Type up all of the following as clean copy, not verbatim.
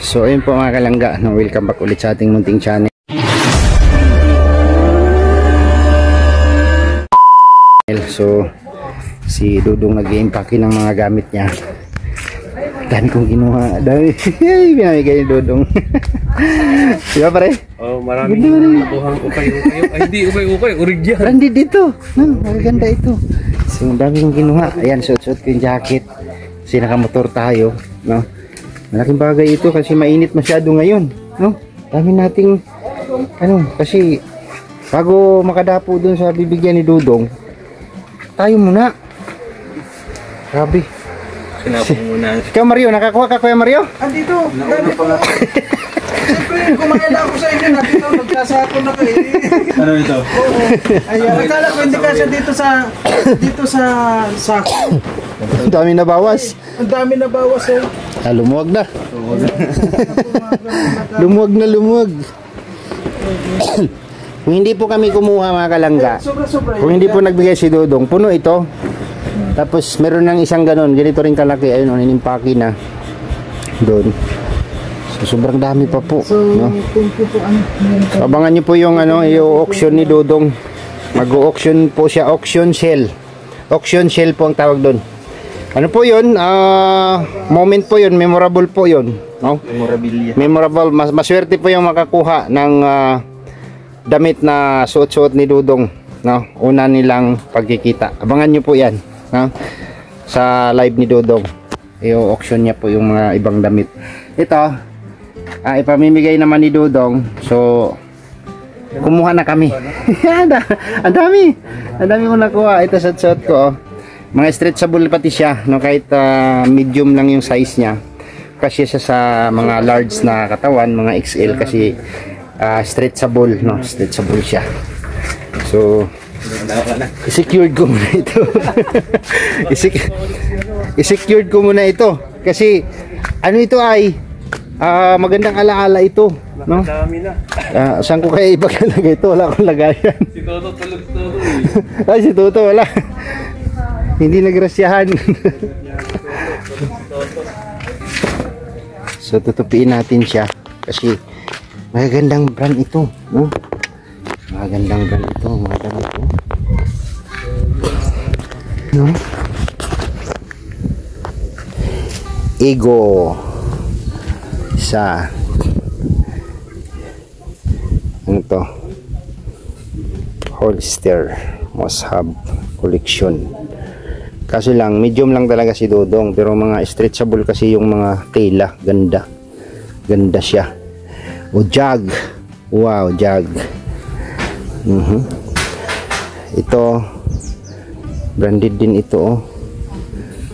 So ayun po mga kalangga, no, welcome back ulit sa ating munting channel. So si Dudong nag-i-impake ng mga gamit niya. Dami kong kinuha, dami. Binamigay ni Dudong. Diba pare? Oh, maraming nakuhang ukay-ukay. Ay, hindi ukay-ukay, origyan. Branded dito. Maganda ito. So dami kong kinuha. Ayan, suot-suot ko yung jacket. Kasi nakamotor tayo, no? Malaking bagay ito kasi mainit masyado ngayon, no? Dami nating ano, kasi bago makadapo dun sa bibigyan ni Dudong, tayo muna. Grabe. Sinapong muna. Ikaw Mario, nakakuha ka Kuya Mario? Andito, dami ko lang. Siyempre, kumakila ako sa inyo, nandito, nagkasako na kayo. Ano ito? Oo. Ayan, akala ko hindi kasi dito sa sako. Ang dami na bawas. Ang dami na bawas eh. Lumuwag na. Lumuwag. Kung hindi po kami kumuha mga kalangga, Sobra-sobra. kung hindi po nagbigay si Dudong, puno ito. Tapos meron ng isang ganon, ganito rin kalaki, ayun, inimpake na doon. So sobrang dami pa po, no? So, abangan niyo po yung ano, yung auction ni Dudong. Mag-auction po siya, auction sale. Auction sale po ang tawag doon. Ano po 'yun? Moment po 'yun, memorable po 'yun, no? Memorable, maswerte po yung makakuha ng damit na suot-suot ni Dudong, no? Una nilang pagkikita. Abangan niyo po 'yan, no? Sa live ni Dudong. I-auction niya po yung mga ibang damit. Ito, ipamimigay naman ni Dudong. So kumuha na kami. Ang dami ko nakuha. Ito suot-suot ko, oh. Mga stretchable pati siya, no? Kahit medium lang yung size niya. Kasi siya sa mga large na katawan, mga XL, kasi stretchable, no? Stretchable siya. So i-secured ko muna ito. I-secured ko muna ito kasi ano ito ay magandang alaala ito, no? Dami na. Saan ko kaya ipaglalagay ito? Wala akong lagayan. Si Toto tulog-tulog. Ay, si Toto wala. Hindi nagrasyahan. So tutupiin natin siya kasi magagandang brand ito, no? Magagandang brand ito, mga damit ito, no? Ego sa ano to, Hollister Must-Have Collection. Kasi lang, medium lang talaga si Dudong, pero mga stretchable kasi yung mga tela, ganda siya. O jag, wow, jag. Ito branded din ito, oh.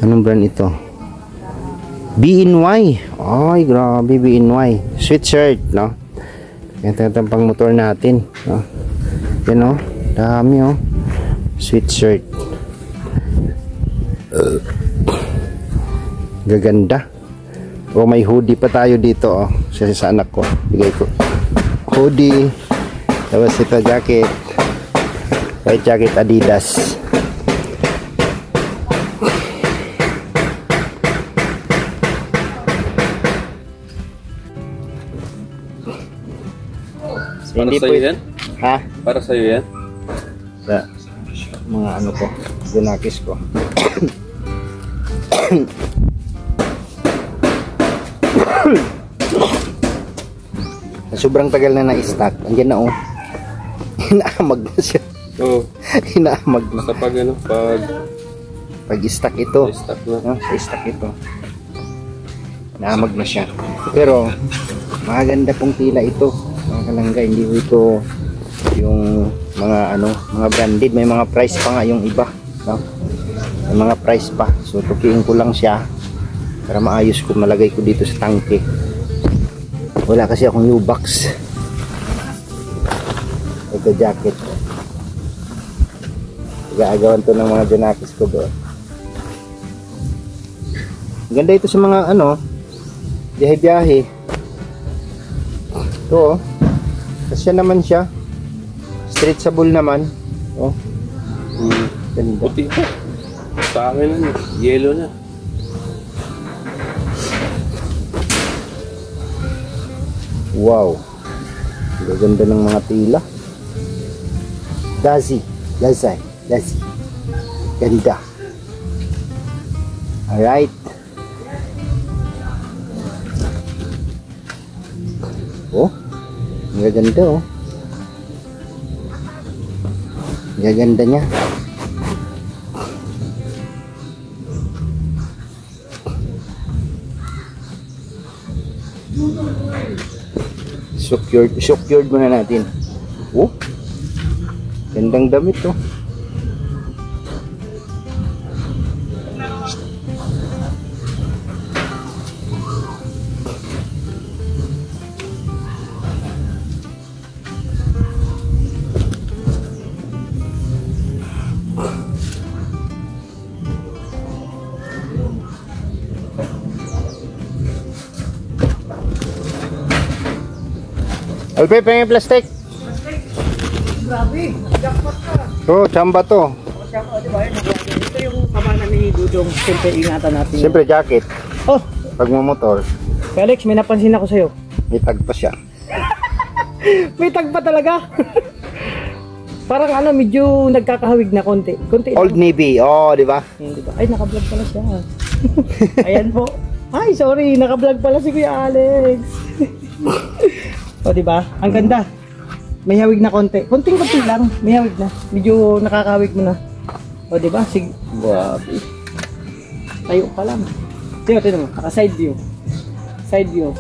Anong brand ito? BNY. Ay grabe, BNY sweatshirt, no? Ito yung pang motor natin, no? Yan, oh, dami, oh, sweatshirt. Gaganda. O may hoodie pa tayo dito, oh, sa anak ko, bigay ko hoodie. Tapos ito jacket, white jacket Adidas. Para sa'yo yan? Ha? Para sa'yo yan? Sa mga ano ko, gunakis ko. Sobrang tagal na na-stock. Andiyan na, oh. Hinaamag na siya. Oo. Hinaamag na. Sa pag ano, pag-stock ito. stock na. No? Sa stock ito. Hinaamag na siya. Pero maganda pong tila ito. Mga kalangga, hindi ito yung mga ano, mga branded. May mga price pa nga yung iba, no? May mga price pa. So tukiin ko lang siya para maayos ko, malagay ko dito sa tangke. Wala kasi akong U-box. Ito jacket. Gaagawan to ng mga janakis ko doon. Ganda ito sa mga ano, biyahe-biyahe. Ito, oh. Kasi naman siya. Stretchable naman. Oh. Ganda. Puti pa. Sa akin na, yellow na. Wow. Gaganda ng mga tila. Dazi. Ganda. Alright. Oh. Gaganda oh. Gaganda niya. Secured muna natin. Oh. Gandang damit to. Alpe, pengen plastik. Grabe, jackpot ka. Oh, chamba to. Ito yung kamana ni Dudong. Siyempre, ingatan natin. Siyempre, jacket. Oh, Pag mamotor, Felix, may napansin ako sa'yo. may tagpa siya. May tagpa talaga. Parang ano, medyo nagkakahawig na konti. Konti lang. Old Navy. Oh, di ba? Hindi ba? Ay, naka-vlog pala siya. Ayan po. Ay, sorry, naka-vlog pala si Kuya Alex. O, di ba? Ang ganda. May hawig na konti. Konting-konti lang. May hawig na. Medyo nakakahawig mo na. O, di ba? Sige. Grabe. Tayo pa lang. Tingnan mo. Naka-side view. Side view.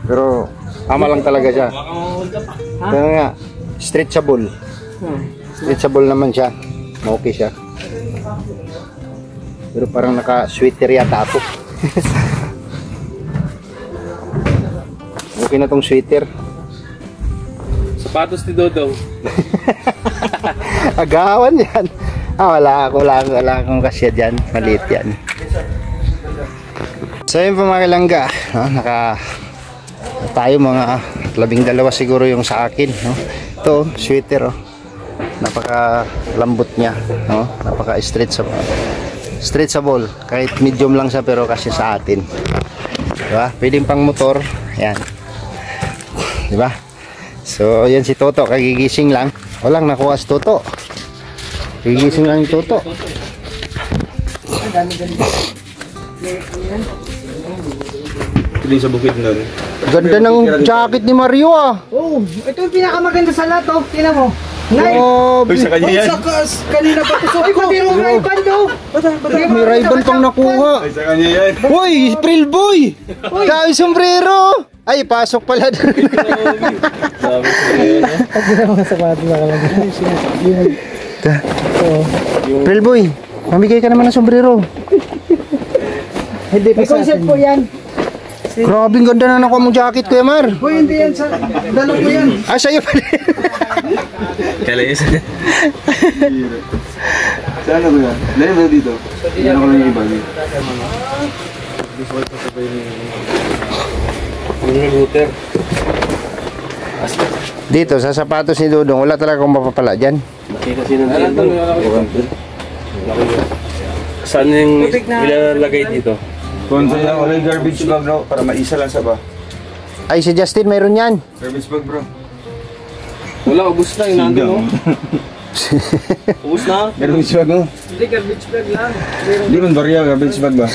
Pero, tama lang talaga siya. Ha? Kaya nga, stretchable. Stretchable naman siya. Okay siya. Pero parang naka-sweater yata ako. Okay na tong sweater. Sapatos ni Dodong. Agawan yan. Wala akong kasya dyan. Maliit yan. So yun po mga kalangga, no? Tayo mga 12 siguro yung sa akin, no? Ito, sweater, oh. Napaka lambot niya, no? Napaka stretchable. Kahit medium lang siya pero kasi sa atin, diba? Pwedeng pang motor. Yan, diba? So yan si Toto, kagigising lang. Walang nakuha si Toto. Kagigising lang yung Toto. Piling sa bukid na rin. Ganda ng jacket ni Mario, ah. Oh, ito yung pinakamaganda sa lahat, oh. Tingnan mo. Oh, Uy, sa kanya yan. Kanina pa ito. Ay, pati yung Ray-Ban daw. may Ray-Ban pang nakuha. Ay, sa kanya yan. Hoy, April boy! Dahil sombrero! Ay, pasok pala doon. Sabi sa kanya. Pati naman sa pati na lang. April boy, mamigay ka naman ng sombrero. Hindi pa sa atin. Po yan. Grabe, ganda na nakuha mong jacket, Kuya Mar. Boy, hindi yan sa... Dala ko yan. Ah, sa'yo pala. Kalayas. Saan na ba yan? Dahil ba dito? Ano ko lang yung iba dito? Yung router. Dito, sa sapatos ni Dudong, wala talaga akong mapapala dyan. Nakita siya ng saan yung ilalagay dito? Kung sa'yo lang ulit garbage bag, bro, para maisa lang sa ba? Ay, si Justin, mayroon yan. Garbage bag, bro. Wala, ubus na yung nandun, no? Ubus na? Garbage bag, no? Hindi, garbage bag lang. Hindi man barya, garbage bag ba?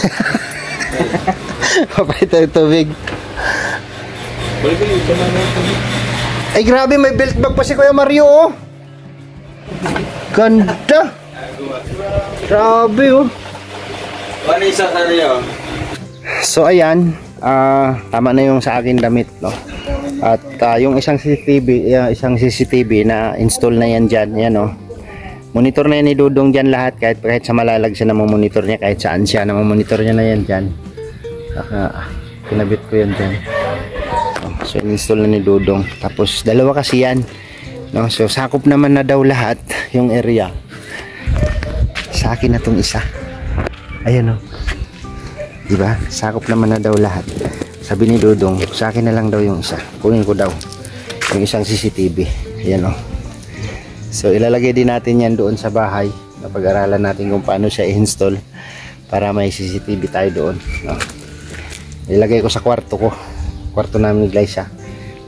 Papayta yung tubig. Balik ko yung Ay, grabe, may belt bag pa si Kuya Mario, oh. Ganda. Grabe, oh. Ano isa ka niya? So ayan, tama na yung sa akin damit, no? At yung isang CCTV na install na yan dyan, yan, no? Monitor na yan ni Dudong dyan lahat, kahit sa malalag siya na monitor niya, kahit saan siya na monitor niya na yan dyan. Kinabit ko yan dyan. So install na ni Dudong. Tapos dalawa kasi yan, no? So sakop naman na daw lahat yung area. Sa akin na tong isa. Ayan, o. Diba? Sakop naman na daw lahat. Sabi ni Dudong, sa akin na lang daw yung isa. Kunin ko daw yung isang CCTV. Ayan, o. So ilalagay din natin yan doon sa bahay. Napag-aralan natin kung paano siya i-install para may CCTV tayo doon, no? Ilagay ko sa kwarto ko. Kwarto namin ni Glycia.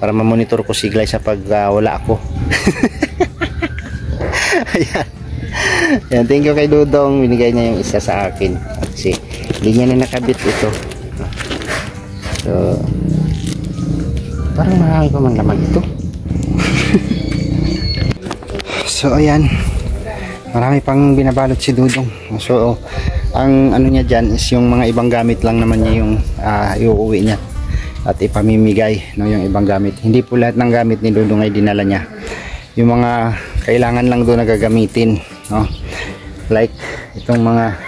para ma-monitor ko si Glay sa pag wala ako. Ayan. Ayan, thank you kay Dudong, binigay niya yung isa sa akin kasi hindi niya na nakabit ito. So parang marami pa man laman ito. So ayan, marami pang binabalot si Dudong. So ang ano niya dyan is yung mga ibang gamit lang naman niya yung iuuwi niya at ipamimigay, no, yung ibang gamit. Hindi po lahat ng gamit ni Dudong ay dinala niya. Yung mga kailangan lang doon na gagamitin, no? Like itong mga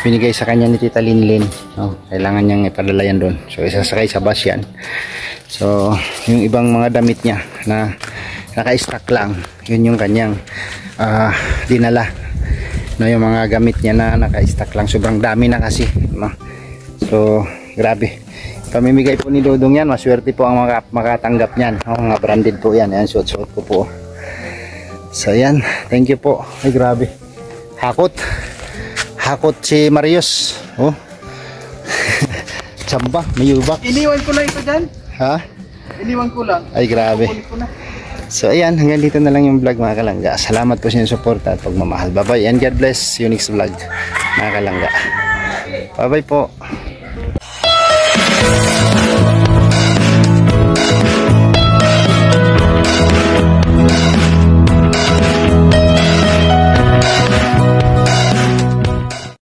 binigay sa kanya ni Tita Linlin, no? Kailangan niyang ipadala yan doon. So isasakay sa bus yan. So yung ibang mga damit niya na naka-stock lang, yun yung kanyang dinala, no, yung mga gamit niya na naka-stock lang. Sobrang dami na kasi, no? So grabe, pamimigay po ni Dudong yan. Maswerte po ang makatanggap niyan, no? Mga branded po yan. Ayan, suot-suot ko po. So ayan, thank you po. Ay grabe, hakot si Marius, oh. Tsamba, may yubak. Iniwan ko lang ito dyan. Ha? Iniwan ko lang. Ay grabe. So ayan, hanggang dito na lang yung vlog mga kalangga. Salamat po sa inyong suporta at pagmamahal. Bye bye and God bless. Unix vlog mga kalangga. Bye bye po.